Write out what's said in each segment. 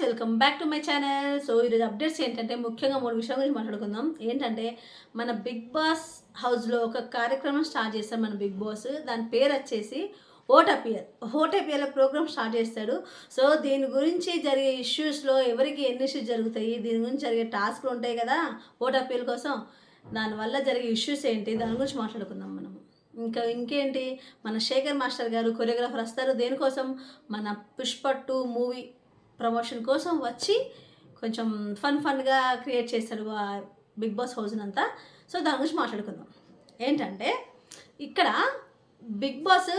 Welcome back to my channel. So ఈరోజు updates ఏంటంటే ముఖ్యంగా 3 విషయాల గురించి మాట్లాడుకుందాం. ఏంటంటే మన బిగ్ బాస్ హౌస్లో ఒక కార్యక్రమం స్టార్ట్ చేస్తాడు మన బిగ్ బాస్. దాని పేరు వచ్చేసి ఓట్ అపియర్ ప్రోగ్రామ్ స్టార్ట్ చేస్తాడు. సో దీని గురించి జరిగే ఇష్యూస్లో ఎవరికి ఎన్ని ఇష్యూస్ జరుగుతాయి, దీని గురించి జరిగే టాస్క్లు ఉంటాయి కదా ఓట్ కోసం, దానివల్ల జరిగే ఇష్యూస్ ఏంటి, దాని గురించి మాట్లాడుకుందాం మనము. ఇంకేంటి, మన శేఖర్ మాస్టర్ గారు కొరియోగ్రాఫర్ వస్తారు. దేనికోసం, మన పుష్ప 2 మూవీ ప్రమోషన్ కోసం వచ్చి కొంచెం ఫన్గా క్రియేట్ చేస్తాడు బిగ్ బాస్ హౌస్నంతా. సో దాని గురించి మాట్లాడుకుందాం. ఏంటంటే ఇక్కడ బిగ్ బాస్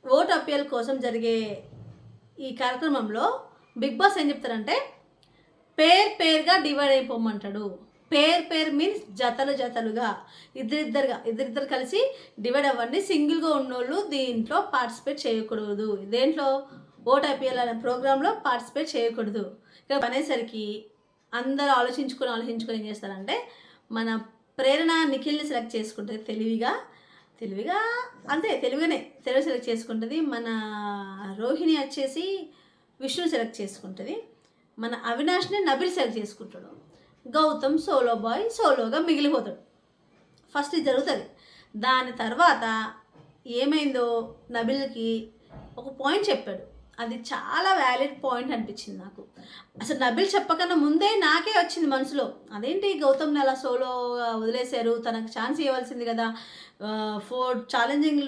ఓట్ అపియల్ కోసం జరిగే ఈ కార్యక్రమంలో బిగ్ బాస్ ఏం చెప్తారంటే పేరుగా డివైడ్ అయిపోమంటాడు. పేర్ మీన్స్ జతలుగా ఇద్దరిద్దరు కలిసి డివైడ్ అవ్వండి. సింగిల్గా ఉన్నోళ్ళు దీంట్లో పార్టిసిపేట్ చేయకూడదు. దేంట్లో, ఓట్ అపియల్ అనే ప్రోగ్రాంలో పార్టిసిపేట్ చేయకూడదు. ఇక్కడ అనేసరికి అందరూ ఆలోచించుకొని ఏం చేస్తారంటే మన ప్రేరణ నిఖిల్ని సెలెక్ట్ చేసుకుంటుంది. తెలివిగా అంతే, తెలివి సెలెక్ట్ చేసుకుంటుంది. మన రోహిణి వచ్చేసి విష్ణు సెలెక్ట్ చేసుకుంటుంది. మన అవినాష్ని నబిల్ సెలెక్ట్ చేసుకుంటాడు. గౌతమ్ సోలోగా మిగిలిపోతాడు. ఫస్ట్ ఇది జరుగుతుంది. దాని తర్వాత ఏమైందో, నబిల్కి ఒక పాయింట్ చెప్పాడు. అది చాలా వ్యాలిడ్ పాయింట్ అనిపించింది నాకు. అసలు నబిల్ చెప్పకన్నా ముందే నాకే వచ్చింది మనసులో, అదేంటి గౌతమ్ని అలా సోలోగా వదిలేశారు, తనకు ఛాన్స్ ఇవ్వాల్సింది కదా. 4 ఛాలెంజింగ్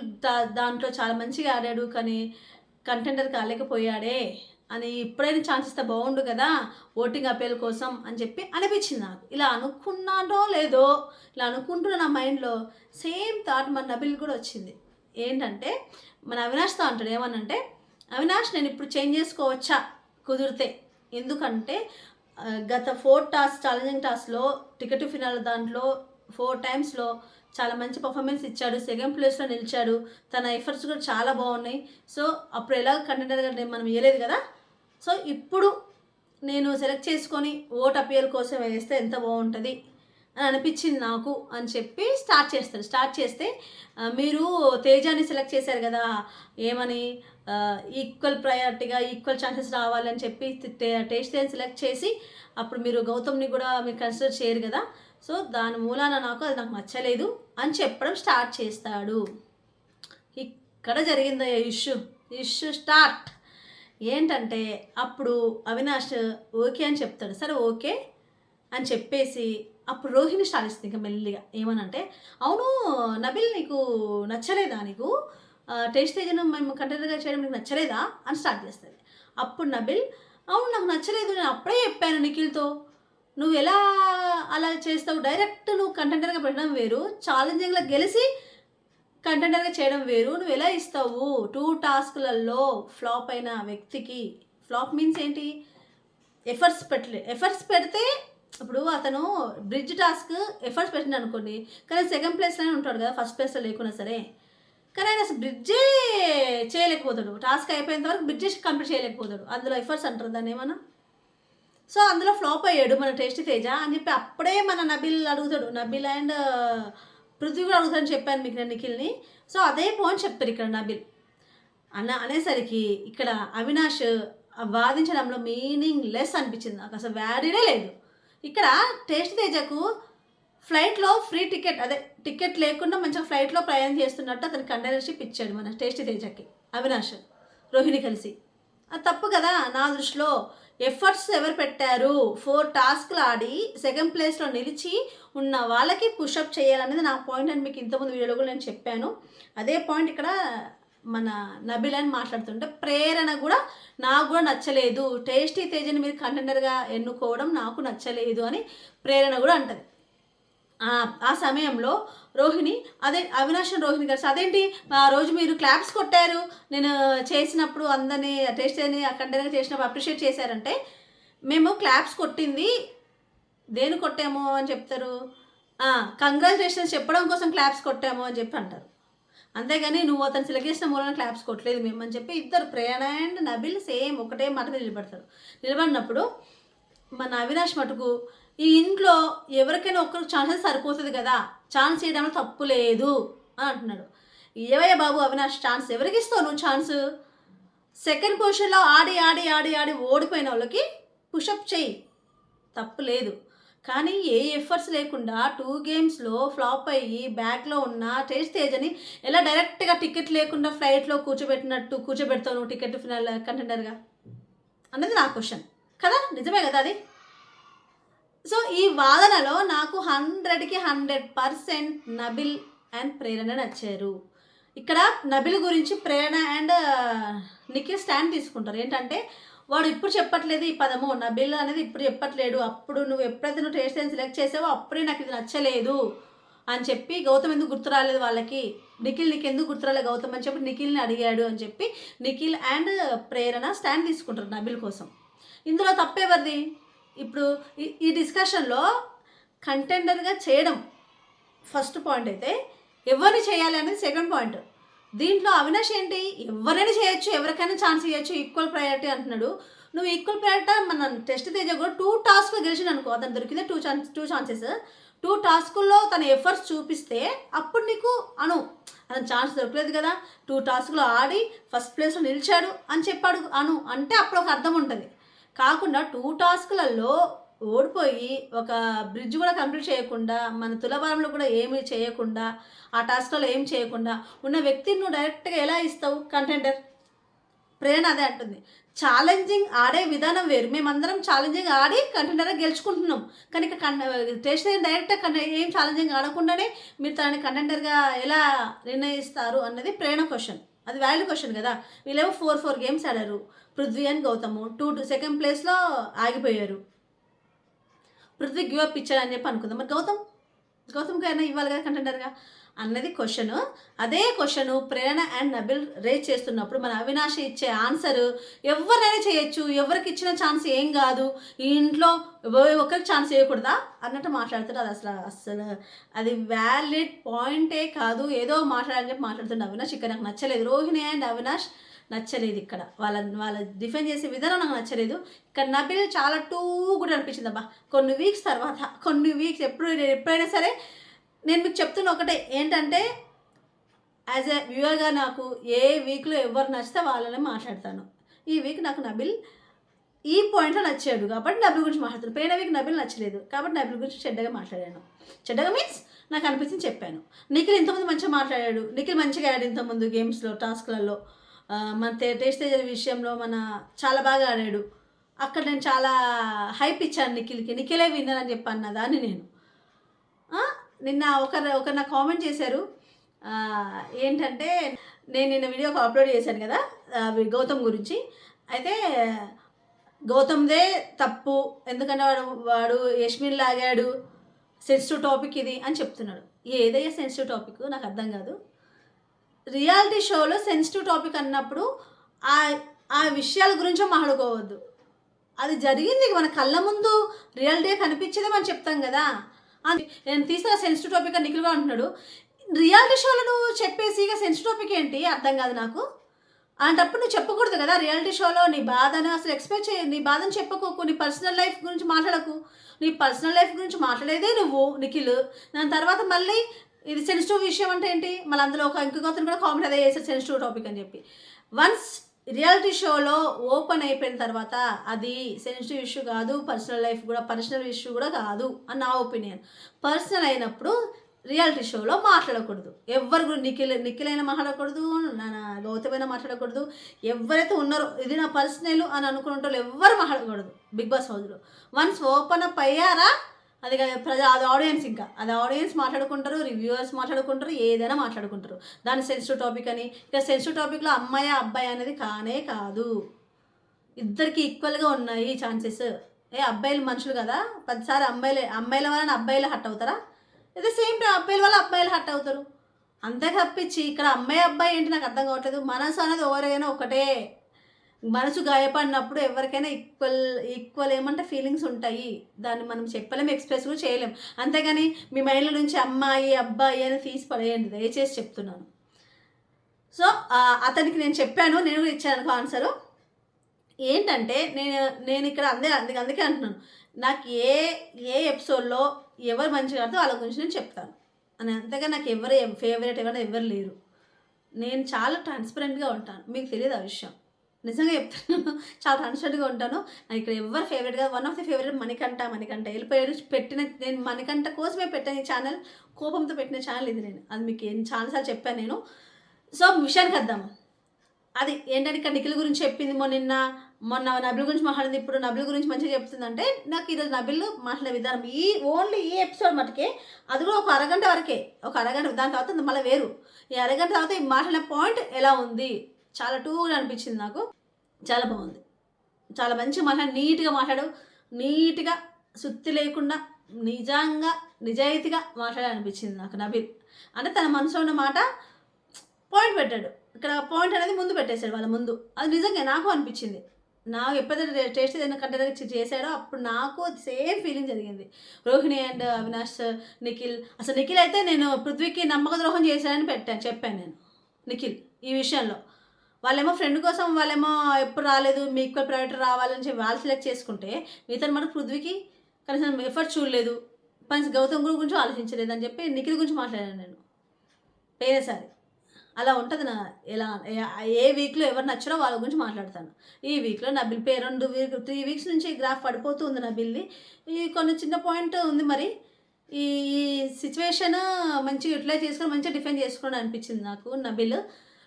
దాంట్లో చాలా మంచిగా ఆడాడు, కానీ కంటెండర్ కాలేకపోయాడే అని ఇప్పుడైనా ఛాన్స్ ఇస్తే బాగుండు కదా ఓటింగ్ అపీల్ కోసం అని చెప్పి అనిపించింది నాకు. ఇలా అనుకున్నానో లేదో, ఇలా అనుకుంటున్న నా మైండ్లో సేమ్ థాట్ మన నబిల్ కూడా వచ్చింది. ఏంటంటే మన అవినాష్తో అంటాడు ఏమనంటే, అవినాష్ నేను ఇప్పుడు చేంజ్ చేసుకోవచ్చా కుదిరితే, ఎందుకంటే గత 4 ఛాలెంజింగ్ టాస్క్లో టికెట్ ఫినాల్ దాంట్లో 4 టైమ్స్లో చాలా మంచి పర్ఫార్మెన్స్ ఇచ్చాడు. సెకండ్ ప్లేస్లో నిలిచాడు. తన ఎఫర్ట్స్ కూడా చాలా బాగున్నాయి. సో అప్పుడు ఎలా కంటెండర్గా మనం ఇవ్వలేదు కదా. సో ఇప్పుడు నేను సెలెక్ట్ చేసుకొని ఓట్ అపియల్ కోసం వేస్తే ఎంత బాగుంటుంది అని అనిపించింది నాకు అని చెప్పి స్టార్ట్ చేస్తే మీరు తేజాని సెలెక్ట్ చేశారు కదా, ఏమని ఈక్వల్ ప్రయారిటీగా ఈక్వల్ ఛాన్సెస్ రావాలని చెప్పి టేస్ట్ని సెలెక్ట్ చేసి అప్పుడు మీరు గౌతమ్ని కూడా మీరు కన్సిడర్ చేయరు కదా. సో దాని మూలాన అది నాకు నచ్చలేదు అని చెప్పడం స్టార్ట్ చేస్తాడు. ఇక్కడ జరిగింది ఇష్యూ స్టార్ట్. ఏంటంటే అప్పుడు అవినాష్ ఓకే అని చెప్తాడు. సరే ఓకే అని చెప్పేసి అప్పుడు రోహిణి స్టార్ట్ చేస్తుంది ఇంకా మెల్లిగా. ఏమనంటే, అవును నబిల్ నీకు నచ్చలేదా, నీకు టేస్ట్ తేజను మేము కంటెంటర్గా చేయడం నీకు నచ్చలేదా అని స్టార్ట్ చేస్తుంది. అప్పుడు నబిల్, అవును నాకు నచ్చలేదు, నేను అప్పుడే చెప్పాను నిఖిల్తో, నువ్వు ఎలా అలా చేస్తావు, డైరెక్ట్ నువ్వు కంటెంటర్గా పెట్టడం వేరు, ఛాలెంజింగ్లో గెలిచి కంటెంటర్గా చేయడం వేరు, నువ్వు ఎలా ఇస్తావు 2 టాస్క్లలో ఫ్లాప్ అయిన వ్యక్తికి. ఫ్లాప్ మీన్స్ ఏంటి, ఎఫర్ట్స్ పెడితే, ఇప్పుడు అతను బ్రిడ్జ్ టాస్క్ ఎఫర్ట్స్ పెట్టింది అనుకోండి, కానీ సెకండ్ ప్లేస్లోనే ఉంటాడు కదా, ఫస్ట్ ప్లేస్లో లేకున్నా సరే, కానీ ఆయన అసలు బ్రిడ్జే చేయలేకపోతాడు. టాస్క్ అయిపోయేంత వరకు బ్రిడ్జే కంప్లీట్ చేయలేకపోతాడు. అందులో ఎఫర్ట్స్ అంటారు దాన్ని ఏమన్నా. సో అందులో ఫ్లాప్ అయ్యాడు మన టేస్టీ తేజ అని చెప్పి అప్పుడే మన నబిల్ అడుగుతాడు. నబిల్ అండ్ పృథ్వీ కూడా అడుగుతాడని చెప్పాను మీకు నేను నిఖిల్ని. సో అదే పాయింట్ చెప్తారు ఇక్కడ నబిల్ అనేసరికి ఇక్కడ అవినాష్ వాదించడంలో మీనింగ్ లెస్ అనిపించింది నాకు, అసలు వ్యాలీడే లేదు. ఇక్కడ టేస్టీ తేజకు ఫ్లైట్లో ఫ్రీ టికెట్ లేకుండా మంచిగా ఫ్లైట్లో ప్రయాణం చేస్తున్నట్టు అతనికి కంటెండర్షిప్ ఇచ్చాడు మన టేస్టీ తేజకి అవినాష్ రోహిణి కలిసి. అది తప్పు కదా నా దృష్టిలో. ఎఫర్ట్స్ ఎవరు పెట్టారు, 4 టాస్క్లు ఆడి సెకండ్ ప్లేస్లో నిలిచి ఉన్న వాళ్ళకి పుషప్ చేయాలనేది నా పాయింట్ అని మీకు ఇంతకుముందు వీడియోలో కూడా నేను చెప్పాను. అదే పాయింట్ ఇక్కడ మన నబిల్ అని మాట్లాడుతుంటే, ప్రేరణ కూడా నాకు కూడా నచ్చలేదు, టేస్టీ తేజని మీరు కంటెండర్గా ఎన్నుకోవడం నాకు నచ్చలేదు అని ప్రేరణ కూడా అంటది. ఆ సమయంలో రోహిణి అవినాష్ రోహిణి కలిసి, అదేంటి ఆ రోజు మీరు క్లాప్స్ కొట్టారు నేను చేసినప్పుడు, అందరినీ టేస్ట్ అని కంటెంట్గా చేసినప్పుడు అప్రిషియేట్ చేశారంటే, మేము క్లాప్స్ కొట్టింది దేని కొట్టాము అని చెప్తారు, కంగ్రాచులేషన్స్ చెప్పడం కోసం క్లాప్స్ కొట్టాము అని చెప్పి అంటారు. అంతేగాని నువ్వు అతను సెలెక్ట్ చేసిన మూలన క్లాప్స్ కొట్టలేదు మేము అని చెప్పి ఇద్దరు ప్రేరణ అండ్ నబిల్ సేమ్ ఒకటే మాట నిలబడినప్పుడు మన అవినాష్ మటుకు, ఈ ఇంట్లో ఎవరికైనా ఒక్కరికి ఛాన్సెస్ సరిపోతుంది కదా, ఛాన్స్ ఇవ్వడంలో తప్పు లేదు అని అంటున్నాడు. ఏవయ్య బాబు అవినాష్, ఛాన్స్ ఎవరికి ఇస్తావు నువ్వు? ఛాన్స్ సెకండ్ పొజిషన్లో ఆడి ఆడి ఆడి ఆడి ఓడిపోయిన వాళ్ళకి పుషప్ చేయి, తప్పు లేదు. కానీ ఏ ఎఫర్ట్స్ లేకుండా 2 గేమ్స్లో ఫ్లాప్ అయ్యి బ్యాక్లో ఉన్న తేజని ఎలా డైరెక్ట్గా టికెట్ లేకుండా ఫ్లైట్లో కూర్చోబెడతావు నువ్వు టికెట్ ఫినాల్ కంటెండర్గా అన్నది నా క్వశ్చన్ కదా. నిజమే కదా అది. సో ఈ వాదనలో నాకు 100కి 100% నబిల్ అండ్ ప్రేరణ నచ్చారు. ఇక్కడ నబిల్ గురించి ప్రేరణ అండ్ నిఖిల్ స్టాండ్ తీసుకుంటారు. ఏంటంటే వాడు ఇప్పుడు చెప్పట్లేదు ఈ పదము, నబిల్ అనేది ఇప్పుడు చెప్పట్లేడు, అప్పుడు నువ్వు ఎప్పుడైతే నువ్వు టేస్ట్ అని సెలెక్ట్ చేసావో అప్పుడే నాకు ఇది నచ్చలేదు అని చెప్పి గౌతమ్ ఎందుకు గుర్తు రాలేదు వాళ్ళకి, నిఖిల్ నీకు ఎందుకు గుర్తురాలేదు గౌతమ్ అని చెప్పి నిఖిల్ని అడిగాడు అని చెప్పి నిఖిల్ అండ్ ప్రేరణ స్టాండ్ తీసుకుంటారు నబిల్ కోసం. ఇందులో తప్పేవరిది? ఇప్పుడు ఈ డిస్కషన్లో కంటెండర్గా చేయడం ఫస్ట్ పాయింట్ అయితే, ఎవరిని చేయాలి అనేది సెకండ్ పాయింట్. దీంట్లో అవినాష్ ఏంటి, ఎవరైనా చేయొచ్చు, ఎవరికైనా ఛాన్స్ ఇవ్వచ్చు, ఈక్వల్ ప్రయారిటీ అంటున్నాడు. నువ్వు ఈక్వల్ ప్రయారిటీ మన టెస్ట్ తేజ కూడా 2 టాస్క్లు గెలిచిన అనుకో, అతను దొరికిందే 2 ఛాన్సెస్, 2 టాస్కుల్లో తన ఎఫర్ట్స్ చూపిస్తే అప్పుడు నీకు అతను ఛాన్స్ దొరకలేదు కదా, 2 టాస్క్లో ఆడి ఫస్ట్ ప్లేస్లో నిలిచాడు అని చెప్పాడు అంటే అప్పుడు ఒక అర్థం ఉంటుంది. కాకుండా 2 టాస్కులలో ఓడిపోయి ఒక బ్రిడ్జ్ కూడా కంప్లీట్ చేయకుండా, మన తులభారంలో కూడా ఏమీ చేయకుండా, ఆ టాస్క్లో ఏం చేయకుండా ఉన్న వ్యక్తిని నువ్వు డైరెక్ట్గా ఎలా ఇస్తావు కంటెండర్? ప్రేరణ అదే అంటుంది, ఛాలెంజింగ్ ఆడే విధానం వేరు, మేమందరం ఛాలెంజింగ్ ఆడి కంటెండర్గా గెలుచుకుంటున్నాం, కానీ టేస్ట్ డైరెక్ట్గా ఏం ఛాలెంజింగ్ ఆడకుండానే మీరు తనని కంటెండర్గా ఎలా నిర్ణయిస్తారు అన్నది ప్రేరణ క్వశ్చన్. అది వ్యాలిడ్ క్వశ్చన్ కదా. వీళ్ళేమో 4 గేమ్స్ ఆడారు, పృథ్వీ అండ్ గౌతమ్ 2 సెకండ్ ప్లేస్లో ఆగిపోయారు. పృథ్వీ గివ్ అప్ ఇచ్చాడు అని చెప్పి అనుకుందాం, మరి గౌతమ్కి అయినా ఇవ్వాలి కదా కంటెండర్గా అన్నది క్వశ్చన్. అదే question Prerana and Nabil raise చేస్తున్నప్పుడు మన అవినాష్ ఇచ్చే ఆన్సర్ ఎవరైనా చేయొచ్చు, ఎవరికి ఇచ్చిన ఛాన్స్ ఏం కాదు, ఈ ఇంట్లో ఒకరికి ఛాన్స్ ఇవ్వకూడదా అన్నట్టు మాట్లాడుతాడు. అది అసలు అది వ్యాలిడ్ పాయింటే కాదు, ఏదో మాట్లాడాలని చెప్పి మాట్లాడుతుండే అవినాష్. ఇక్కడ నాకు నచ్చలేదు, రోహిణి అండ్ అవినాష్ నచ్చలేదు. ఇక్కడ వాళ్ళ డిఫెండ్ చేసే విధానం నాకు నచ్చలేదు. ఇక్కడ నబిల్ చాలా టూ గుడ్ అనిపించింది అబ్బా. కొన్ని వీక్స్ ఎప్పుడైనా సరే నేను మీకు చెప్తున్న ఒకటే ఏంటంటే, యాజ్ ఎ వ్యూవర్గా నాకు ఏ వీక్లో ఎవరు నచ్చితే వాళ్ళనే మాట్లాడతాను. ఈ వీక్ నాకు నబిల్ ఈ పాయింట్లో నచ్చాడు కాబట్టి నబిల్ గురించి మాట్లాడుతాను. పోయిన వీక్ నబిల్ నచ్చలేదు కాబట్టి నబిల్ గురించి చెడ్డగా మాట్లాడాను. చెడ్డగా మీన్స్ నాకు అనిపించింది చెప్పాను. నిఖిల్ ఇంతకుముందు మంచిగా మాట్లాడాడు, నిఖిల్ మంచిగా ఆడాడు ఇంతకుముందు గేమ్స్లో టాస్క్లలో, మన టేస్ట్ తేజ విషయంలో చాలా బాగా ఆడాడు. అక్కడ నేను చాలా హైప్ ఇచ్చాను నిఖిలే విన్నర్ అని చెప్పి అన్నదాన్ని నేను. నిన్న ఒకరు నాకు కామెంట్ చేశారు, ఏంటంటే నేను నిన్న వీడియో అప్లోడ్ చేశాను కదా గౌతమ్ గురించి. అయితే గౌతమ్దే తప్పు, ఎందుకంటే వాడు యష్మిన్ లాగాడు, సెన్సిటివ్ టాపిక్ ఇది అని చెప్తున్నాడు. ఏదైనా సెన్సిటివ్ టాపిక్ నాకు అర్థం కాదు. రియాలిటీ షోలో సెన్సిటివ్ టాపిక్ అన్నప్పుడు ఆ విషయాల గురించో మాట్లాడుకోవద్దు. అది జరిగింది మన కళ్ళ ముందు రియాలిటీగా కనిపించేదే మనం చెప్తాం కదా. నేను తీసుకున్న సెన్సిటివ్ టాపిక్ అని నిఖిల్గా అంటున్నాడు. రియాలిటీ షోలో నువ్వు చెప్పేసి ఇక సెన్సిటివ్ టాపిక్ ఏంటి అర్థం కాదు నాకు. అలాంటప్పుడు నువ్వు చెప్పకూడదు కదా రియాలిటీ షోలో నీ బాధను అసలు ఎక్స్ప్రెస్ చేయ, నీ బాధను చెప్పుకోకు, నీ పర్సనల్ లైఫ్ గురించి మాట్లాడకు. నీ పర్సనల్ లైఫ్ గురించి మాట్లాడేదే నువ్వు నిఖిల్. దాని తర్వాత మళ్ళీ ఇది సెన్సిటివ్ విషయం అంటే ఏంటి, మళ్ళీ అందులో ఇంకొక అతను కూడా కామెంట్ అదే చేశారు సెన్సిటివ్ టాపిక్ అని చెప్పి. వన్స్ రియాలిటీ షోలో ఓపెన్ అయిపోయిన తర్వాత అది సెన్సిటివ్ ఇష్యూ కాదు, పర్సనల్ ఇష్యూ కూడా కాదు అని నా ఒపీనియన్. పర్సనల్ అయినప్పుడు రియాలిటీ షోలో మాట్లాడకూడదు. ఎవరు కూడా నిఖిల్ అయినా మాట్లాడకూడదు, నా గౌతమ్ అయినా మాట్లాడకూడదు. ఎవరైతే ఉన్నారో ఇది నా పర్సనల్ అని అనుకునే వాళ్ళు ఎవ్వరు మాట్లాడకూడదు బిగ్ బాస్ హౌస్లో. వన్స్ ఓపెన్ అప్ అయ్యారా అది ఆడియన్స్, ఇంకా అది ఆడియన్స్ మాట్లాడుకుంటారు, రివ్యూవర్స్ మాట్లాడుకుంటారు, ఏదైనా మాట్లాడుకుంటారు. దాని సెన్సిటివ్ టాపిక్ అని. ఇక సెన్సిటివ్ టాపిక్లో అమ్మాయి అబ్బాయి అనేది కానే కాదు, ఇద్దరికి ఈక్వల్గా ఉన్నాయి ఛాన్సెస్. అబ్బాయిలు మనుషులు కదా, 10సారి అమ్మాయిల వలన అబ్బాయిలు హట్ అవుతారా? అయితే సేమ్ టైం అబ్బాయిల వల్ల అబ్బాయిలు హట్ అవుతారు. అంతే తప్పించి ఇక్కడ అమ్మాయి అబ్బాయి ఏంటి నాకు అర్థం కావట్లేదు. మనసు అనేది ఎవరైనా ఒకటే, మనసు గాయపడినప్పుడు ఎవరికైనా ఈక్వల్ ఏమంటే ఫీలింగ్స్ ఉంటాయి. దాన్ని మనం చెప్పలేము, ఎక్స్ప్రెస్ కూడా చేయలేం. అంతేగాని మీ మైండ్ల నుంచి అమ్మాయి అబ్బాయి అని తీసి పడేయండి దయచేసి చెప్తున్నాను. సో అతనికి నేను చెప్పాను, నేను కూడా ఇచ్చాను ఆన్సరు. ఏంటంటే నేను ఇక్కడ అందుకే అంటున్నాను, నాకు ఏ ఎపిసోడ్లో ఎవరు మంచిగా ఆడితే వాళ్ళ గురించి నేను చెప్తాను అని. అంతేగా నాకు ఫేవరెట్ ఎవరు లేరు. నేను చాలా ట్రాన్స్పరెంట్గా ఉంటాను, మీకు తెలియదు ఆ విషయం. నిజంగా చెప్తున్నాను. చాలా ట్రాన్స్‌పరెంట్‌గా ఉంటాను. నాకు ఇక్కడ ఎవ్వరు ఫేవరెట్ కాదు. One of the favourite Manikanta. ఎళ్ళిపోయాడు. నేను మణికంఠ కోసమే పెట్టాను ఈ ఛానల్. కోపంతో పెట్టిన ఛానల్ ఇది నేను. అది మీకు చాలా సార్లు చెప్పాను నేను. సో, విషయానికొద్దాం. అది ఏంటంటే ఇక్కడ నిఖిల్ గురించి చెప్పింది మొన్న నబిల్ గురించి మాట్లాడింది. ఇప్పుడు నబిల్ గురించి మంచిగా చెప్తుందంటే నాకు ఈరోజు నబిల్ మాట్లాడే విధానం ఓన్లీ ఈ ఎపిసోడ్ మటుకే అది కూడా ఒక అరగంట వరకే. ఒక అరగంట దాని తర్వాత మళ్ళీ వేరు. ఈ అరగంట తర్వాత ఈ మాట్లాడిన పాయింట్ ఎలా ఉంది చాలా టూగా అనిపించింది నాకు. చాలా బాగుంది. చాలా మంచిగా నీట్గా మాట్లాడు. నీట్గా సుత్తి లేకుండా నిజంగా నిజాయితీగా మాట్లాడాలనిపించింది నాకు నబిల్. అంటే తన మనసులో ఉన్న మాట పాయింట్ పెట్టాడు. ఇక్కడ పాయింట్ అనేది ముందు పెట్టేశాడు వాళ్ళ ముందు. అది నిజంగా నాకు అనిపించింది. నాకు ఎప్పుడైతే టేస్ట్ ఏదైనా కంటెంట్ చేశాడో అప్పుడు నాకు సేమ్ ఫీలింగ్ జరిగింది. రోహిణి అండ్ అవినాష్, నిఖిల్. అసలు నిఖిల్ అయితే నేను పృథ్వీకి నమ్మక ద్రోహం చేశాడని చెప్పాను నేను నిఖిల్ ఈ విషయంలో. వాళ్ళేమో ఫ్రెండ్ కోసం వాళ్ళేమో ఎప్పుడు రాలేదు, మీ ఈక్వల్ ప్రైవేట్ రావాలని చెప్పి వాళ్ళు సెలెక్ట్ చేసుకుంటే మిగతా మనకు పృథ్వీకి కనీసం ఎఫర్ట్ చూడలేదు, పని గౌతమ్ గురించి ఆలోచించలేదు అని చెప్పి నిఖిల్ గురించి మాట్లాడాను నేను పోయినసారి. అలా ఉంటుంది ఎలా ఏ వీక్లో ఎవరు నచ్చారో వాళ్ళ గురించి మాట్లాడతాను. ఈ వీక్లో నబిల్ 3 వీక్స్ నుంచి గ్రాఫ్ పడిపోతూ ఉంది నబిల్ది. ఈ కొన్ని చిన్న పాయింట్ ఉంది మరి. ఈ సిచ్యువేషన్ మంచిగా యూటిలైజ్ చేసుకొని మంచిగా డిఫెండ్ చేసుకోవడం అనిపించింది నాకు. నబిల్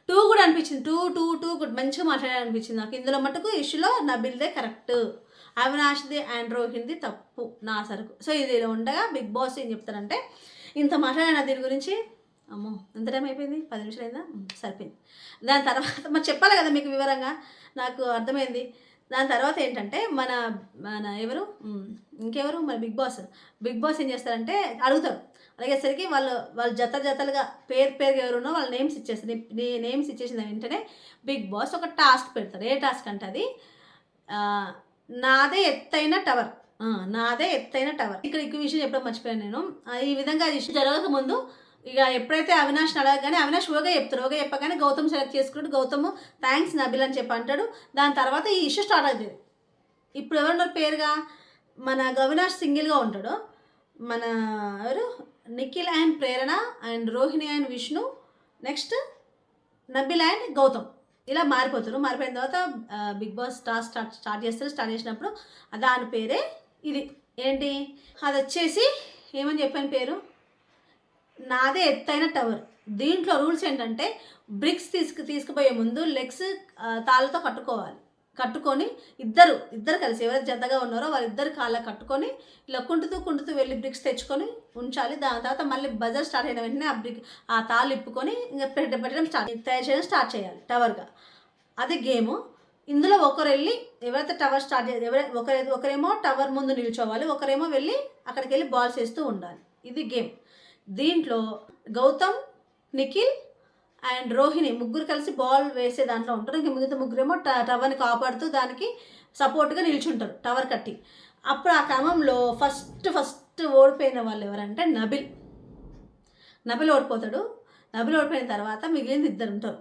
2 కూడా అనిపించింది. టూ గుడ్ మంచిగా మాట్లాడాలనిపించింది నాకు. ఇందులో మటుకు ఇష్యూలో నబిల్దే కరెక్ట్, అవినాష్ది అండ్ రోహిణ్ది తప్పు నా సరుకు. సో ఇది ఉండగా బిగ్ బాస్ ఏం చెప్తారంటే ఇంత మాట్లాడాను దీని గురించి. అమ్మో ఎంత టైం అయిపోయింది, 10 నిమిషాలు అయిందా, సరిపోయింది. దాని తర్వాత మరి చెప్పాలి కదా మీకు వివరంగా, నాకు అర్థమైంది. దాని తర్వాత ఏంటంటే మన ఇంకెవరు మన బిగ్ బాస్ ఏం చేస్తారంటే అడుగుతారు. అడిగేసరికి వాళ్ళు జతలుగా పేరు ఎవరున్నో వాళ్ళ నేమ్స్ ఇచ్చేస్తారు. నీ నేమ్స్ ఇచ్చేసిన వెంటనే బిగ్ బాస్ ఒక టాస్క్ పెడతారు. ఏ టాస్క్ అంటే అది నాదే ఎత్తైన టవర్. ఇక్కడ విషయం చెప్పడం మర్చిపోయాను నేను. ఈ విధంగా అది ఇష్యూ జరగక ముందు ఇక ఎప్పుడైతే అవినాష్ని అడగగానే అవినాష్ ఓకే చెప్తారు. ఓకే చెప్పగానే గౌతమ్ సెలెక్ట్ చేసుకుంటాడు. గౌతమ్ థ్యాంక్స్ నబిల్ అని చెప్పి అంటాడు. దాని తర్వాత ఈ ఇష్యూ స్టార్ట్ అవుతుంది. ఇప్పుడు ఎవరున్నారు పేరుగా, మన అవినాష్ సింగిల్గా ఉంటాడు. మన ఎవరు Nikhil and Prerana and Rohini and Vishnu, next Nabil and Gautam ఇలా మారిపోతారు. మారిపోయిన తర్వాత బిగ్ బాస్ స్టార్ట్ చేస్తారు. స్టార్ట్ చేసినప్పుడు దాని పేరే ఇది ఏంటి, అది వచ్చేసి ఏమని చెప్పాను పేరు, నాదే ఎత్తైన టవర్. దీంట్లో రూల్స్ ఏంటంటే బ్రిక్స్ తీసుకుపోయే ముందు లెగ్స్ తాళ్ళతో కట్టుకొని ఇద్దరు కలిసి ఎవరు జతగా ఉన్నారో వాళ్ళిద్దరు కాళ్ళ కట్టుకొని ఇలా కుంటుతూ వెళ్ళి బ్రిక్స్ తెచ్చుకొని ఉంచాలి. దాని తర్వాత మళ్ళీ బజర్ స్టార్ట్ అయిన వెంటనే ఆ తాళ్ళు ఇప్పుకొని ఇంకా పెట్టడం తయారు చేయడం స్టార్ట్ చేయాలి టవర్గా. అది గేము. ఇందులో ఒకరు వెళ్ళి ఎవరైతే టవర్ స్టార్ట్ చేయాలి, ఒకరేమో టవర్ ముందు నిల్చోవాలి, ఒకరేమో వెళ్ళి అక్కడికి వెళ్ళి బాల్స్ వేస్తూ ఉండాలి. ఇది గేమ్. దీంట్లో గౌతమ్, నిఖిల్ అండ్ రోహిణి ముగ్గురు కలిసి బాల్ వేసే దాంట్లో ఉంటారు. ఇంక మిగతా ముగ్గురేమో టవర్ని కాపాడుతూ దానికి సపోర్ట్గా నిల్చుంటారు టవర్ కట్టి. అప్పుడు ఆ క్రమంలో ఫస్ట్ ఓడిపోయిన వాళ్ళు ఎవరంటే నబిల్ ఓడిపోతాడు. నబిల్ ఓడిపోయిన తర్వాత మిగిలిన ఇద్దరు ఉంటారు.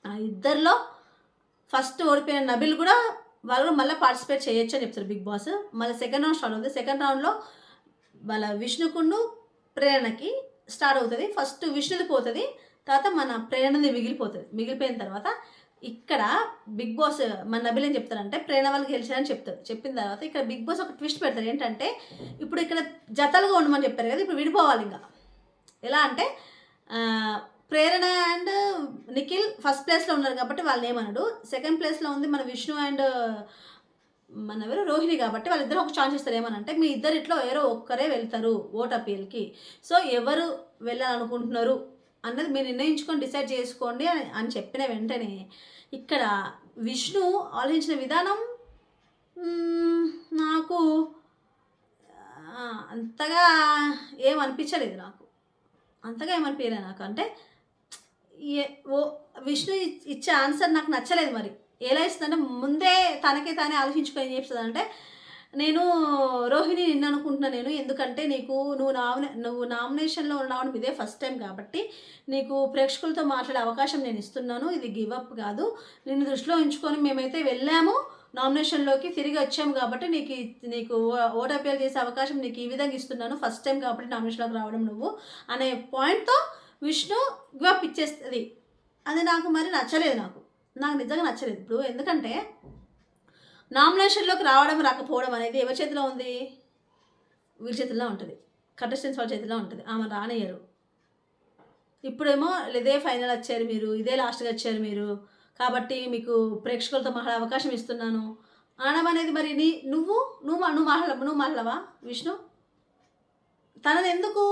ఆ ఇద్దరిలో ఫస్ట్ ఓడిపోయిన నబిల్ కూడా వాళ్ళు మళ్ళీ పార్టిసిపేట్ చేయొచ్చు అని చెప్తారు బిగ్ బాస్. మళ్ళీ సెకండ్ రౌండ్ స్టార్ట్ అవుతుంది. సెకండ్ రౌండ్లో మళ్ళీ విష్ణుకుండు ప్రేరణకి స్టార్ట్ అవుతుంది. ఫస్ట్ విష్ణుది పోతుంది, తర్వాత మన ప్రేరణది మిగిలిపోయిన తర్వాత ఇక్కడ బిగ్ బాస్ మన నబిల్ ఏం చెప్తారంటే ప్రేరణ వాళ్ళకి గెలిచారని చెప్తారు. చెప్పిన తర్వాత ఇక్కడ బిగ్ బాస్ ఒక ట్విస్ట్ పెడతారు. ఏంటంటే ఇప్పుడు ఇక్కడ జతలుగా ఉండమని చెప్పారు కదా, ఇప్పుడు విడిపోవాలి. ఇంకా ఎలా అంటే ప్రేరణ అండ్ నిఖిల్ ఫస్ట్ ప్లేస్లో ఉన్నారు కాబట్టి వాళ్ళని ఏమన్నాడు. సెకండ్ ప్లేస్లో ఉంది మన విష్ణు అండ్ మన ఎవరు రోహిణి కాబట్టి వాళ్ళిద్దరు ఒక ఛాన్స్ ఇస్తారు. ఏమనంటే మీ ఇద్దరిట్లో ఎవరో ఒక్కరే వెళ్తారు ఓట్ అప్పీల్కి. సో ఎవరు వెళ్ళాలనుకుంటున్నారు అన్నది మీరు నిర్ణయించుకొని డిసైడ్ చేసుకోండి అని చెప్పిన వెంటనే ఇక్కడ విష్ణు ఆలోచించిన విధానం నాకు అంతగా ఏమనిపించలేదు. నాకు అంటే విష్ణు ఇచ్చే ఆన్సర్ నాకు నచ్చలేదు. మరి ఎలా ఇస్తుందంటే ముందే తనకే తానే ఆలోచించుకొని ఏం చెప్తుందంటే నేను రోహిణి నిన్ను అనుకుంటున్నా నేను, ఎందుకంటే నువ్వు నామినేషన్లో ఉన్నావని ఇదే ఫస్ట్ టైం కాబట్టి నీకు ప్రేక్షకులతో మాట్లాడే అవకాశం నేను ఇస్తున్నాను. ఇది గివ్ అప్ కాదు. నిన్ను దృష్టిలో ఉంచుకొని మేమైతే వెళ్ళాము నామినేషన్లోకి, తిరిగి వచ్చాము కాబట్టి నీకు ఓట్ అపీల్ చేసే అవకాశం నీకు ఈ విధంగా ఇస్తున్నాను. ఫస్ట్ టైం కాబట్టి నామినేషన్లోకి రావడం నువ్వు అనే పాయింట్తో విష్ణు గివ్ అప్ ఇచ్చేస్తుంది. అది నాకు మరి నచ్చలేదు. నాకు నిజంగా నచ్చలేదు. ఇప్పుడు ఎందుకంటే నామినేషన్లోకి రావడం రాకపోవడం అనేది ఎవరి చేతిలో ఉంది? వీళ్ళ చేతుల్లో ఉంటుంది, కంటెస్టెంట్స్ వాళ్ళ చేతిలో ఉంటుంది. ఆమె రానియరు. ఇప్పుడేమో ఇదే ఫైనల్ వచ్చారు మీరు, ఇదే లాస్ట్గా వచ్చారు మీరు, కాబట్టి మీకు ప్రేక్షకులతో మాట్లాడే అవకాశం ఇస్తున్నాను అనడం అనేది మరి నువ్వు నువ్వు నువ్వు మాట్లాడవా విష్ణు? తనని ఎందుకు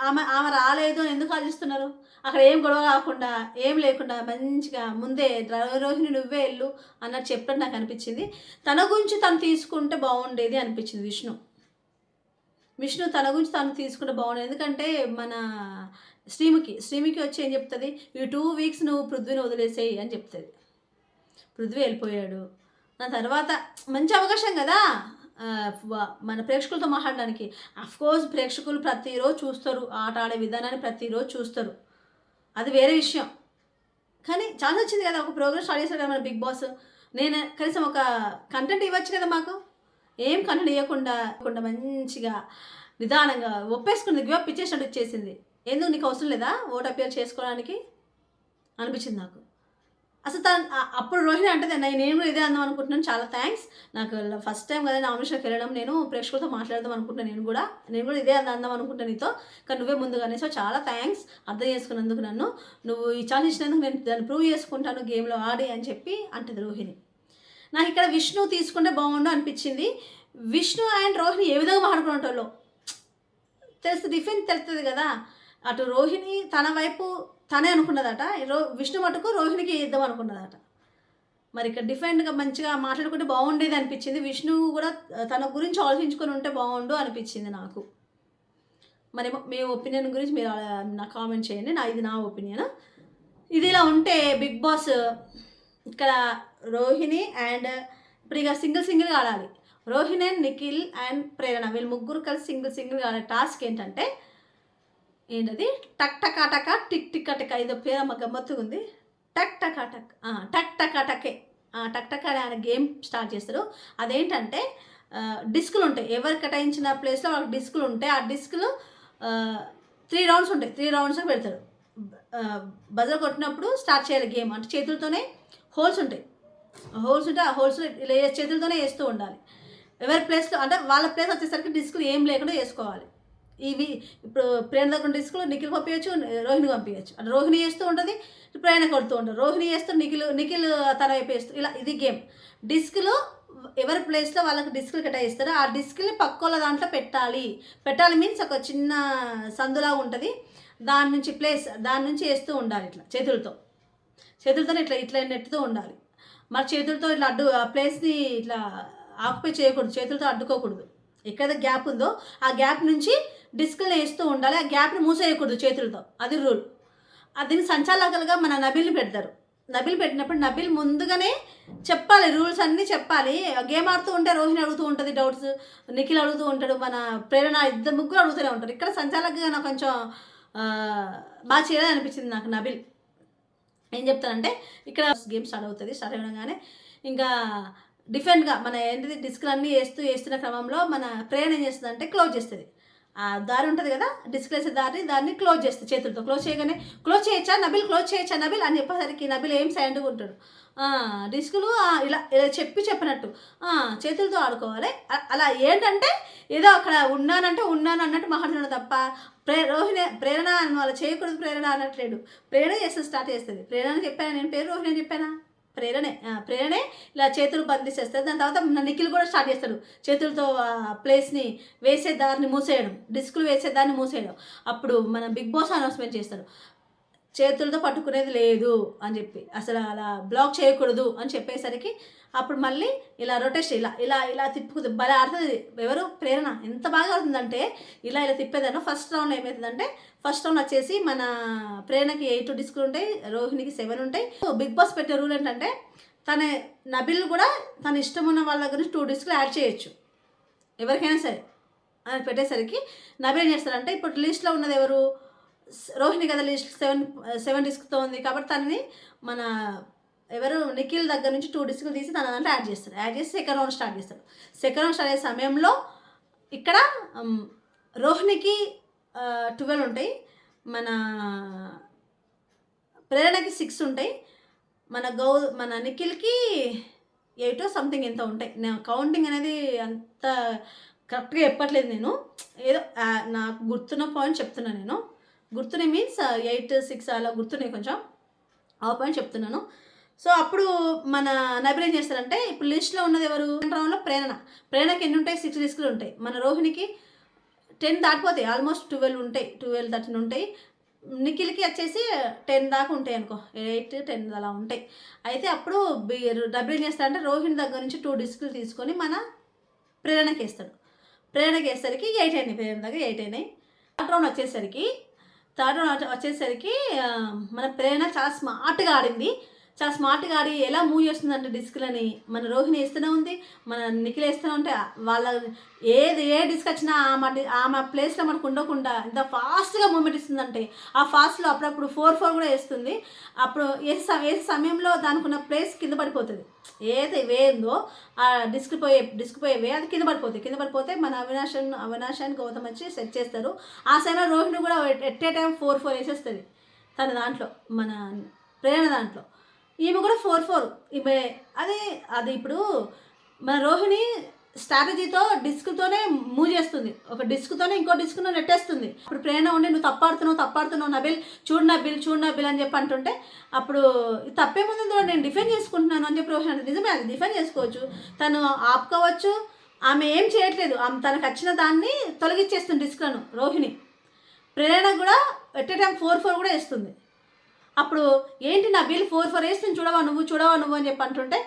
ఆమె ఆమె రాలేదు అని ఎందుకు ఆలోచిస్తున్నారు? అక్కడ ఏం గొడవ కాకుండా ఏం లేకుండా మంచిగా ముందే రోహిణి నువ్వే వెళ్ళు అన్నట్టు చెప్పడం నాకు అనిపించింది. తన గురించి తను తీసుకుంటే బాగుండేది అనిపించింది విష్ణు తన గురించి తను తీసుకుంటే బాగుండేది. ఎందుకంటే మన శ్రీముఖి వచ్చి ఏం చెప్తుంది, ఈ 2 వీక్స్ నువ్వు పృథ్వీని వదిలేసేయి అని చెప్తుంది. పృథ్వీ వెళ్ళిపోయాడు, దాని తర్వాత మంచి అవకాశం కదా మన ప్రేక్షకులతో మాట్లాడడానికి. అఫ్కోర్స్ ప్రేక్షకులు ప్రతిరోజు చూస్తారు, ఆట ఆడే విధానాన్ని ప్రతిరోజు చూస్తారు, అది వేరే విషయం. కానీ ఛాన్స్ వచ్చింది కదా, ఒక ప్రోగ్రామ్ స్టార్ట్ చేశారు కదా మన బిగ్ బాస్. నేను కనీసం ఒక కంటెంట్ ఇవ్వచ్చు కదా మాకు. ఏం కంటెంట్ ఇవ్వకుండా మంచిగా నిదానంగా ఒప్పేసుకుంది, గివప్ ఇచ్చేసినట్టు ఇచ్చేసింది. ఎందుకు నీకు అవసరం లేదా ఓట్ అపేర్ చేసుకోవడానికి అనిపించింది నాకు. అసలు అప్పుడు రోహిణి అంటే నేను కూడా ఇదే అందాం అనుకుంటున్నాను. చాలా థ్యాంక్స్, నాకు ఫస్ట్ టైం కదా నామినేషన్కి వెళ్ళడం, నేను ప్రేక్షకులతో మాట్లాడదాం అనుకుంటున్నాను. నేను కూడా ఇదే అందాం అనుకుంటాను నీతో, కానీ నువ్వే ముందుగానే. సో చాలా థ్యాంక్స్ అర్థం చేసుకున్నందుకు, నువ్వు ఈ ఛాన్స్ ఇచ్చినందుకు నేను దాన్ని ప్రూవ్ చేసుకుంటాను గేమ్లో ఆడి అని చెప్పి అంటది రోహిణి. నాకు ఇక్కడ విష్ణు తీసుకుంటే బాగుండు అనిపించింది. విష్ణు అండ్ రోహిణి ఏ విధంగా మాట్లాడుకునేటోళ్ళు డిఫరెంట్ తెలుస్తుంది కదా. అటు రోహిణి తన వైపు తనే అనుకున్నదట, విష్ణు మటుకు రోహిణికి ఇద్దాం అనుకున్నదట. మరి ఇక్కడ డిఫరెంట్గా మంచిగా మాట్లాడుకుంటే బాగుండేది అనిపించింది. విష్ణు కూడా తన గురించి ఆలోచించుకొని ఉంటే బాగుండు అనిపించింది నాకు. మరి మీ ఒపీనియన్ గురించి మీరు నాకు కామెంట్ చేయండి. ఇది నా ఒపీనియన్. ఇది ఇలా ఉంటే బిగ్ బాస్ ఇక్కడ రోహిణి అండ్ ఇప్పుడు ఇక సింగిల్గా ఆడాలి. రోహిణి అండ్ నిఖిల్ అండ్ ప్రేరణ వీళ్ళు ముగ్గురు కలిసి సింగిల్గా ఆడే టాస్క్ ఏంటంటే ఏంటది, టక్ టకాటక టిక్ టిక్ టక, ఇదో పేరు అమ్మ గమ్మత్తుగా ఉంది. టక్ టకాటక్ టక్ టకాటకే టక్ టక్ అనే గేమ్ స్టార్ట్ చేస్తారు. అదేంటంటే డిస్కులు ఉంటాయి, ఎవరు కేటాయించిన ప్లేస్లో వాళ్ళకి డిస్కులు ఉంటాయి. ఆ డిస్కులు 3 రౌండ్స్ ఉంటాయి, 3 రౌండ్స్ పెడతారు. బజర్ కొట్టినప్పుడు స్టార్ట్ చేయాలి గేమ్. అంటే చేతులతోనే హోల్స్ ఉంటాయి, ఆ హోల్స్ ఇలా చేతులతోనే వేస్తూ ఉండాలి. ఎవరి ప్లేస్లో అంటే వాళ్ళ ప్లేస్ వచ్చేసరికి డిస్కులు ఏం లేకుండా వేసుకోవాలి. ఇవి ఇప్పుడు ప్రేరణ దగ్గర డిస్కులు నిఖిల్ పంపించచ్చు, రోహిణి పంపించచ్చు. అంటే రోహిణి వేస్తూ ఉంటుంది, ప్రేరణ కొడుతూ ఉంటుంది. రోహిణి వేస్తూ నిఖిల్ తన వైపు వేస్తూ, ఇలా ఇది గేమ్. డిస్కులు ఎవరి ప్లేస్లో వాళ్ళకి డిస్కులు కేటాయిస్తారు. ఆ డిస్కుల్ని పక్కోళ్ళ దాంట్లో పెట్టాలి మీన్స్ ఒక చిన్న సందులా ఉంటుంది, దాని నుంచి వేస్తూ ఉండాలి. ఇట్లా చేతులతో ఇట్లా నెట్టుతూ ఉండాలి. మరి చేతులతో ఇట్లా ఆ ప్లేస్ని ఇట్లా ఆక్యుపై చేయకూడదు, చేతులతో అడ్డుకోకూడదు. ఎక్కడ గ్యాప్ ఉందో ఆ గ్యాప్ నుంచి డిస్కుల్ని వేస్తూ ఉండాలి, ఆ గ్యాప్ని మూసేయకూడదు చేతులతో, అది రూల్. దీన్ని సంచాలకులుగా మన నబిల్ని పెడతారు. నబిల్ పెట్టినప్పుడు నబిల్ ముందుగానే చెప్పాలి, రూల్స్ అన్నీ చెప్పాలి. గేమ్ ఆడుతూ ఉంటే రోహిణి అడుగుతూ ఉంటుంది డౌట్స్, నిఖిల్ అడుగుతూ ఉంటాడు, మన ప్రేరణ, ఇద్దరు ముగ్గురు అడుగుతూనే ఉంటారు. ఇక్కడ సంచాలకుగా నాకు కొంచెం బాగా చేయాలని అనిపించింది నాకు. నబిల్ ఏం చెప్తానంటే ఇక్కడ గేమ్ స్టార్ట్ అవ్వగానే ఇంకా డిఫరెంట్గా మన ఏంటిది డిస్కులు అన్నీ వేస్తున్న క్రమంలో మన ప్రేరణ ఏం చేస్తుంది అంటే క్లోజ్ చేస్తుంది. ఆ దారి ఉంటుంది కదా, డిస్క్ వేసే దాన్ని క్లోజ్ చేస్తుంది చేతులతో. క్లోజ్ చేయొచ్చా నబిల్ అని చెప్పేసరికి నబిల్ ఏం సైలెంట్గా ఉంటాడు. డిస్కులు ఇలా చెప్పినట్టు చేతులతో ఆడుకోవాలి. అలా ఏంటంటే ఏదో అక్కడ ఉన్నాను అన్నట్టు మాట్లాడుతున్నాడు తప్ప ప్రేరణ అని వాళ్ళు చేయకూడదు, ప్రేరణ అన్నట్లేడు. ప్రేరణ చేస్తే స్టార్ట్ చేస్తుంది. ప్రేరణ చెప్పాను నేను, పేరు రోహిణి అని చెప్పానా? ప్రేరణే ఇలా చేతులు బంధిస్తేస్తుంది. దాని తర్వాత నిఖిల్ కూడా స్టార్ట్ చేస్తాడు, చేతులతో ప్లేస్ని వేసే దారిని మూసేయడం, డిస్కులు వేసే దాన్ని మూసేయడం. అప్పుడు మన బిగ్ బాస్ అనౌన్స్మెంట్ చేస్తాడు, చేతులతో పట్టుకునేది లేదు అని చెప్పి, అసలు అలా బ్లాక్ చేయకూడదు అని చెప్పేసరికి అప్పుడు మళ్ళీ ఇలా రొటేషన్ ఇలా తిప్పుకుంది. భలే ఆడుతుంది. ఎవరు? ప్రేరణ ఎంత బాగా ఆడుతుందంటే ఇలా తిప్పేదాన్ని. ఫస్ట్ రౌండ్ ఏమవుతుందంటే, ఫస్ట్ రౌండ్ వచ్చేసి మన ప్రేరణకి 8 డిస్కులు ఉంటాయి, రోహిణికి 7 ఉంటాయి. బిగ్ బాస్ పెట్టే రూల్ ఏంటంటే నబిల్ కూడా తన ఇష్టం ఉన్న వాళ్ళ దగ్గర నుంచి 2 డిస్కులు యాడ్ చేయొచ్చు ఎవరికైనా సరే అని పెట్టేసరికి నబిల్ ఏం చేస్తారంటే, ఇప్పుడు లిస్ట్లో ఉన్నది ఎవరు? రోహిణి కదా, లిస్ట్ 7 డిస్క్తో ఉంది కాబట్టి తనని మన ఎవరు నిఖిల్ దగ్గర నుంచి 2 డిస్కులు తీసి తన దాంట్లో యాడ్ చేసి సెకండ్ రౌండ్ స్టార్ట్ చేస్తాడు. సెకండ్ రౌండ్ స్టార్ట్ అయ్యే సమయంలో ఇక్కడ రోహిణికి 12 ఉంటాయి, మన ప్రేరణకి 6 ఉంటాయి, మన నిఖిల్కి 8 సంథింగ్ ఎంత ఉంటాయి. నేను కౌంటింగ్ అనేది అంత కరెక్ట్గా చెప్పట్లేదు నేను, ఏదో నాకు గుర్తున్న పాయింట్ చెప్తున్నాను. నేను గుర్తున్నాయి మీన్స్ 8, 6 అలా గుర్తున్నాయి కొంచెం, ఆ పాయింట్ చెప్తున్నాను. సో అప్పుడు మన నబిల్ ఏం చేస్తారంటే, ఇప్పుడు లిస్ట్లో ఉన్నది ఎవరు రౌండ్లో ప్రేరణకి ఎన్ని ఉంటాయి, 6 డిస్కులు ఉంటాయి. మన రోహిణికి 10 దాటిపోతాయి, ఆల్మోస్ట్ 12 ఉంటాయి, 12, 13 ఉంటాయి. నిఖిల్కి వచ్చేసి 10 దాకా ఉంటాయి అనుకో, 8, 10 అలా ఉంటాయి. అయితే అప్పుడు డబ్బులు ఏం చేస్తాడంటే, రోహిణి దగ్గర నుంచి 2 డిస్కులు తీసుకొని మన ప్రేరణకి వేస్తాడు. ప్రేరణకి వేసేసరికి 8 అయినాయి, ప్రేరణ దగ్గర 8 అయినాయి. థర్డ్ రౌండ్ వచ్చేసరికి మన ప్రేరణ చాలా స్మార్ట్గా ఆడింది. చాలా స్మార్ట్గా ఆడి ఎలా మూవ్ చేస్తుందంటే డిస్క్లని, మన రోహిణి వేస్తూనే ఉంది, మన నిఖిల్ వేస్తూనే ఉంటే వాళ్ళ ఏ డిస్క్ వచ్చినా ఆమె ప్లేస్లో మనకు ఉండకుండా ఎంత ఫాస్ట్గా మూమెంట్ ఇస్తుందంటే, ఆ ఫాస్ట్లో అప్పుడప్పుడు 4-4 కూడా వేస్తుంది. అప్పుడు వేసే సమయంలో దానికి ఉన్న ప్లేస్ కింద పడిపోతుంది. ఏదైతే వేయిందో ఆ డిస్క్ పోయే వే అది కింద పడిపోతే మన అవినాష్ అని గౌతమ్ వచ్చి సెట్ చేస్తారు. ఆ సమయంలో రోహిణి కూడా ఎట్ ఏ టైం 4-4 వేసేస్తుంది తన దాంట్లో, మన ప్రేరణ దాంట్లో. ఈమె కూడా 4-4. ఈమె అది ఇప్పుడు మన రోహిణి స్ట్రాటజీతో డిస్క్తోనే మూవ్ చేస్తుంది, ఒక డిస్క్తోనే ఇంకో డిస్క్ను నెట్టేస్తుంది. ఇప్పుడు ప్రేరణ ఉండి నువ్వు తప్పాడుతున్నావు నబిల్ చూడు అని చెప్పి అంటుంటే, అప్పుడు తప్పేముందో నేను డిఫెండ్ చేసుకుంటున్నాను అని చెప్పి రోహిణి అంటే, నిజమే అది డిఫెండ్ చేసుకోవచ్చు, తను ఆపుకోవచ్చు. ఆమె ఏం చేయట్లేదు, ఆమె తనకు వచ్చిన దాన్ని తొలగించేస్తుంది డిస్క్లను రోహిణి. ప్రేరణ కూడా ఎట్ ఏ టైం 4-4 కూడా వేస్తుంది. అప్పుడు ఏంటి నబిల్ 4-4 వేస్తుంది, చూడవా నువ్వు అని చెప్పి అంటుంటే,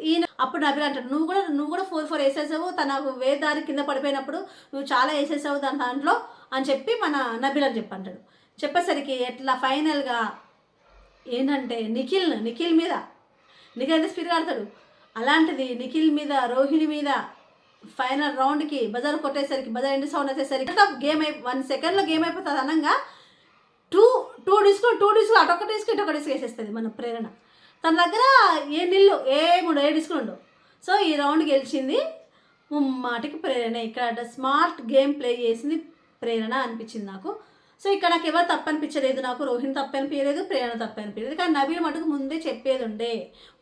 ఈయన అప్పుడు నబిల్ అంటాడు, నువ్వు కూడా 4-4 వేసేసావు, తనకు దారి కింద పడిపోయినప్పుడు నువ్వు చాలా వేసేసావు దాంట్లో అని చెప్పి మన నబిల్ అని చెప్పి అంటాడు. చెప్పేసరికి ఎట్లా ఫైనల్గా ఏంటంటే నిఖిల్ మీద అంటే స్పీడ్గా ఆడతాడు. అలాంటిది నిఖిల్ మీద రోహిణి మీద ఫైనల్ రౌండ్కి బజార్ కొట్టేసరికి, బజార్ ఎండ్ సౌండ్ వచ్చేసరికి గేమ్ 1 సెకండ్లో గేమ్ అయిపోతుంది అనగా టూ డిస్కులు అటొక డిస్క్ ఇటొక డిస్క్ వేసేస్తుంది మన ప్రేరణ. తన దగ్గర ఏ డిస్కులు ఉండవు. సో ఈ రౌండ్ గెలిచింది మాటికి ప్రేరణ. ఇక్కడ స్మార్ట్ గేమ్ ప్లే చేసింది ప్రేరణ అనిపించింది నాకు. సో ఇక్కడ నాకు ఎవరు తప్పు అనిపించలేదు, నాకు రోహిణి తప్పు అనిపించలేదు, ప్రేరణ తప్పు అనిపించలేదు. కానీ నబీల్ మటుకు ముందే చెప్పేది ఉండే,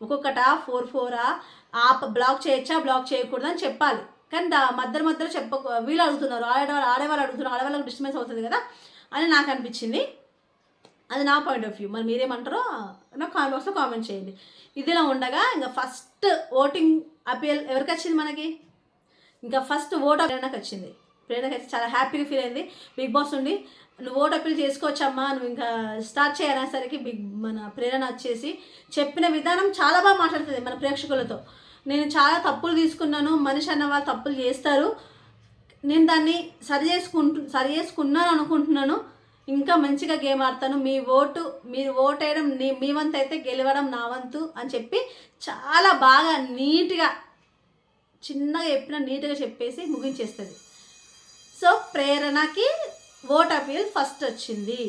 ఒక్కొక్కట 4-4 బ్లాక్ చేయొచ్చా బ్లాక్ చేయకూడదు అని చెప్పాలి. కానీ మధ్యలో వీళ్ళు అడుగుతున్నారు, ఆడవాళ్ళకు డిస్టర్బెన్స్ అవుతుంది కదా అని నాకు అనిపించింది. అది నా పాయింట్ ఆఫ్ వ్యూ. మరి మీరేమంటారో నాకు కామెంట్ బాక్స్లో కామెంట్ చేయండి. ఇదిలా ఉండగా ఇంకా ఫస్ట్ ఓటింగ్ అపీల్ ఎవరికి వచ్చింది మనకి, ఇంకా ఫస్ట్ ఓట్ ప్రేరణకి వచ్చింది. ప్రేరణకి వచ్చి చాలా హ్యాపీగా ఫీల్ అయింది. బిగ్ బాస్ నుండి నువ్వు ఓట్ అప్పీల్ చేసుకోవచ్చమ్మా, నువ్వు ఇంకా స్టార్ట్ చేయాలనేసరికి మన ప్రేరణ వచ్చేసి చెప్పిన విధానం చాలా బాగా మాట్లాడుతుంది మన ప్రేక్షకులతో. నేను చాలా తప్పులు తీసుకున్నాను, మనిషి అన్న వాళ్ళు తప్పులు చేస్తారు, నేను దాన్ని సరి చేసుకున్నాను అనుకుంటున్నాను, ఇంకా మంచిగా గేమ్ ఆడతాను, మీరు ఓట్ వేయడం మీ వంతు అయితే గెలవడం నా వంతు అని చెప్పి చాలా బాగా నీట్గా చిన్నగా నీట్గా చెప్పేసి ముగించేస్తుంది. సో ప్రేరణకి ఓట్ అపీల్ ఫస్ట్ వచ్చింది,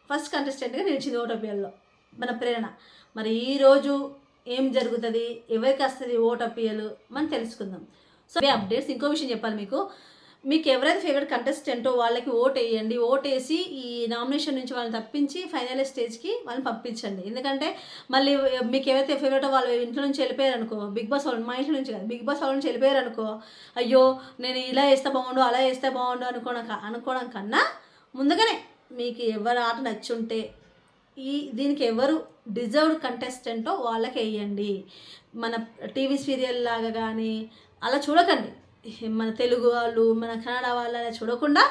ఫస్ట్ కంటెస్టెంట్గా నిలిచింది ఓట్ అపీల్లో మన ప్రేరణ. మరి ఈరోజు ఏం జరుగుతుంది, ఎవరికి వస్తుంది ఓట్ అపీల్ మనం తెలుసుకుందాం. So updates. ఇంకో విషయం చెప్పాలి మీకు ఎవరైతే ఫేవరెట్ కంటెస్టెంటో వాళ్ళకి ఓట్ వేయండి. ఓట్ వేసి ఈ నామినేషన్ నుంచి వాళ్ళని తప్పించి ఫైనల్ స్టేజ్కి వాళ్ళని పంపించండి. ఎందుకంటే మళ్ళీ మీకు ఎవరైతే ఫేవరెటో వాళ్ళు ఇంట్లో నుంచి వెళ్ళిపోయారు అనుకో, బిగ్ బాస్ వాళ్ళు, మా ఇంట్లో నుంచి కాదు, బిగ్ బాస్ వాళ్ళ నుంచి వెళ్ళిపోయారు అనుకో, అయ్యో నేను ఇలా వేస్తే బాగుండు అలా వేస్తే బాగుండు అనుకోవడం కన్నా ముందుగానే మీకు ఎవరు ఆట నచ్చుంటే దీనికి ఎవరు డిజర్వ్డ్ కంటెస్టెంటో వాళ్ళకి వేయండి. మన టీవీ సీరియల్ లాగా కానీ అలా చూడకండి, మన తెలుగు వాళ్ళు మన కన్నడ వాళ్ళని చూడకుండా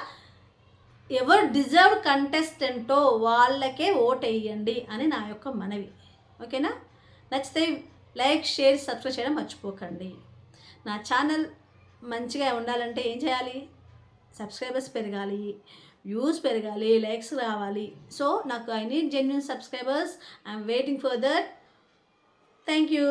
ఎవరు డిజర్వ్డ్ కంటెస్టెంటో వాళ్ళకే ఓట్ వేయండి అని నా యొక్క మనవి. ఓకేనా? నచ్చితే లైక్, షేర్, సబ్స్క్రైబ్ చేయడం మర్చిపోకండి. నా ఛానల్ మంచిగా ఉండాలంటే ఏం చేయాలి? సబ్స్క్రైబర్స్ పెరగాలి, వ్యూస్ పెరగాలి, లైక్స్ రావాలి. సో నాకు I need genuine subscribers. I'm waiting for that. Thank you.